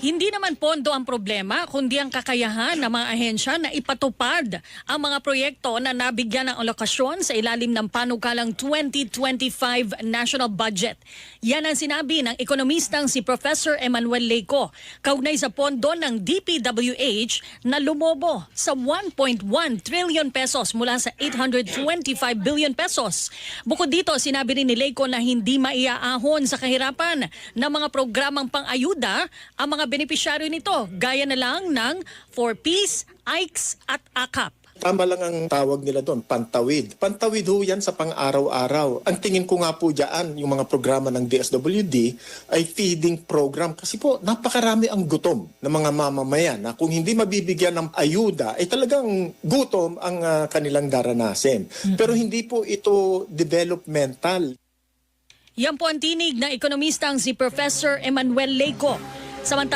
Hindi naman pondo ang problema, kundi ang kakayahan ng mga ahensya na ipatupad ang mga proyekto na nabigyan ng alokasyon sa ilalim ng panukalang 2025 National Budget. Yan ang sinabi ng ekonomistang si Professor Emmanuel Leyco, kaugnay sa pondo ng DPWH na lumobo sa 1.1 trillion pesos mula sa 825 billion pesos. Bukod dito, sinabi rin ni Leyco na hindi maiaahon sa kahirapan ng mga programang pang-ayuda ang mga benepisyaryo nito, gaya na lang ng 4Ps, AICS at AKAP. Tama lang ang tawag nila doon, pantawid. Pantawid ho yan sa pang-araw-araw. Ang tingin ko nga po dyan, yung mga programa ng DSWD ay feeding program. Kasi po, napakarami ang gutom ng mga mamamayan na kung hindi mabibigyan ng ayuda, ay talagang gutom ang kanilang daranasin. Pero hindi po ito developmental. Yan po ang tinig ng ekonomistang si Professor Emmanuel Leyco. Samantala,